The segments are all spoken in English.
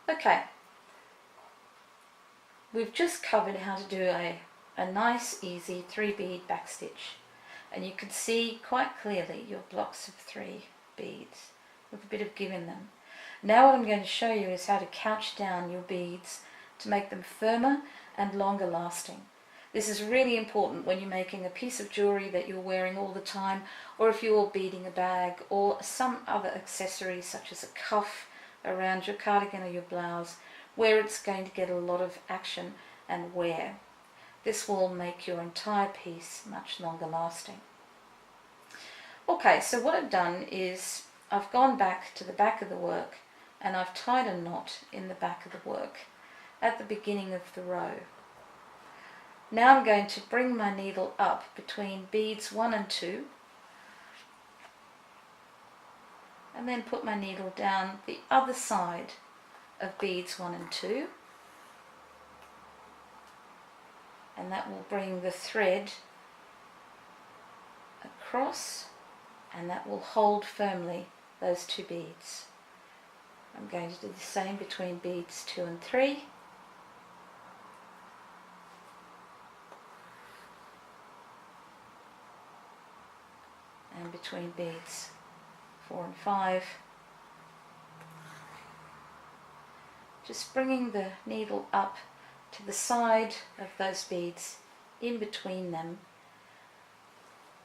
Okay, we've just covered how to do a nice easy 3-bead backstitch, and you can see quite clearly your blocks of 3 beads with a bit of give in them. Now what I'm going to show you is how to couch down your beads to make them firmer and longer lasting. This is really important when you're making a piece of jewellery that you're wearing all the time, or if you're beading a bag or some other accessory such as a cuff around your cardigan or your blouse, where it's going to get a lot of action and wear. This will make your entire piece much longer lasting. Okay, so what I've done is I've gone back to the back of the work and I've tied a knot in the back of the work at the beginning of the row. Now I'm going to bring my needle up between beads 1 and 2 and then put my needle down the other side of beads 1 and 2, and that will bring the thread across and that will hold firmly those 2 beads. I'm going to do the same between beads 2 and 3. And between beads 4 and 5. Just bringing the needle up to the side of those beads, in between them,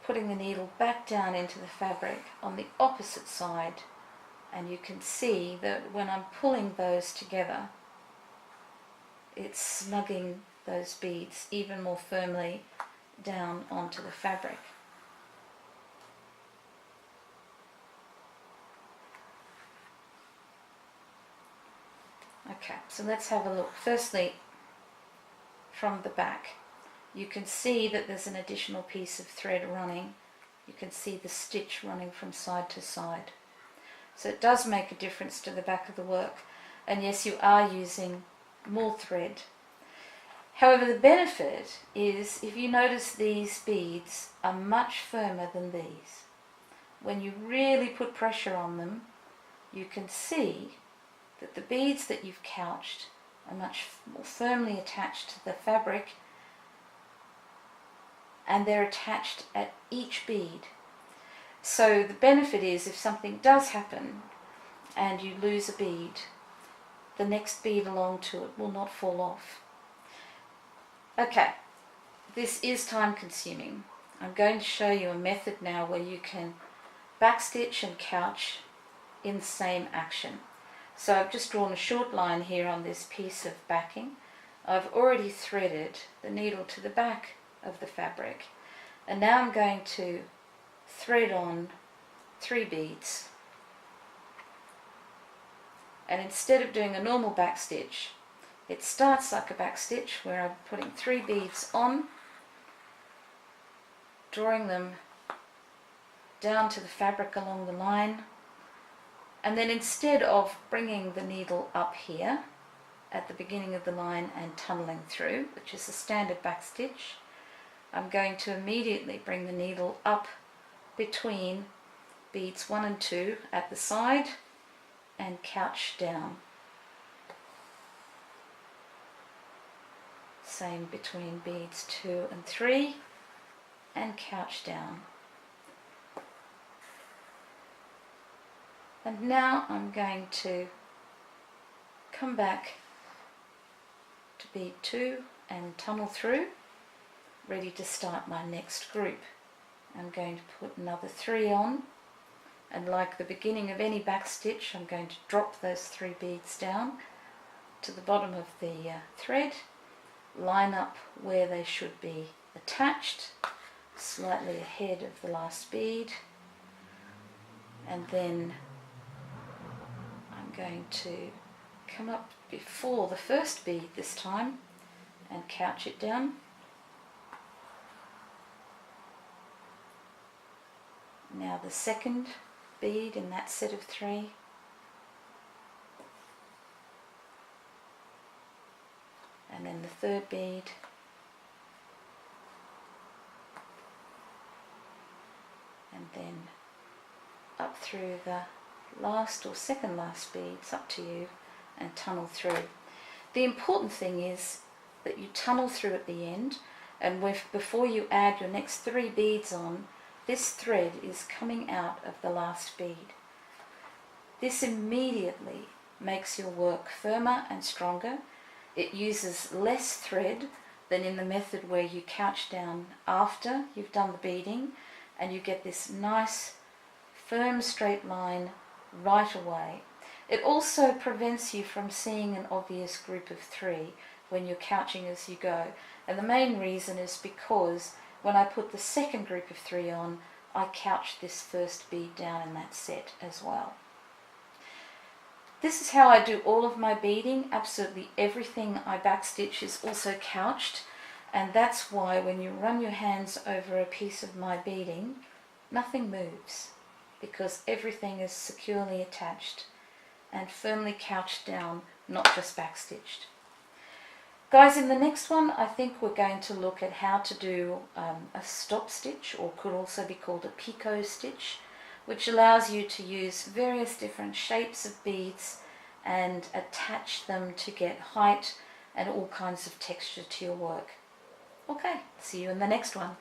putting the needle back down into the fabric on the opposite side, and you can see that when I'm pulling those together, it's snugging those beads even more firmly down onto the fabric. Okay, so let's have a look. Firstly, from the back, you can see that there's an additional piece of thread running. You can see the stitch running from side to side. So it does make a difference to the back of the work. And yes, you are using more thread. However, the benefit is, if you notice, these beads are much firmer than these. When you really put pressure on them, you can see that the beads that you've couched are much more firmly attached to the fabric, and they're attached at each bead. So the benefit is, if something does happen and you lose a bead, the next bead along to it will not fall off. Okay, this is time consuming. I'm going to show you a method now where you can backstitch and couch in the same action. So I've just drawn a short line here on this piece of backing. I've already threaded the needle to the back of the fabric, and now I'm going to thread on 3 beads. And instead of doing a normal backstitch, it starts like a backstitch where I'm putting 3 beads on, drawing them down to the fabric along the line, and then instead of bringing the needle up here at the beginning of the line and tunneling through, which is a standard backstitch, I'm going to immediately bring the needle up between beads 1 and 2 at the side and couch down. Same between beads 2 and 3 and couch down. And now I'm going to come back to bead 2 and tunnel through, ready to start my next group. I'm going to put another 3 on, and like the beginning of any backstitch, I'm going to drop those 3 beads down to the bottom of the thread, line up where they should be attached, slightly ahead of the last bead, and then I'm going to come up before the first bead this time and couch it down. Now the second bead in that set of 3, and then the third bead, and then up through the last or second last bead, it's up to you, and tunnel through. The important thing is that you tunnel through at the end, and before you add your next 3 beads on, this thread is coming out of the last bead. This immediately makes your work firmer and stronger. It uses less thread than in the method where you couch down after you've done the beading, and you get this nice firm straight line right away. It also prevents you from seeing an obvious group of 3 when you're couching as you go, and the main reason is because when I put the second group of 3 on, I couch this first bead down in that set as well. This is how I do all of my beading. Absolutely everything I backstitch is also couched, and that's why when you run your hands over a piece of my beading, nothing moves, because everything is securely attached and firmly couched down, not just backstitched. Guys, in the next one, I think we're going to look at how to do a stop stitch, or could also be called a picot stitch, which allows you to use various different shapes of beads and attach them to get height and all kinds of texture to your work. Okay, see you in the next one.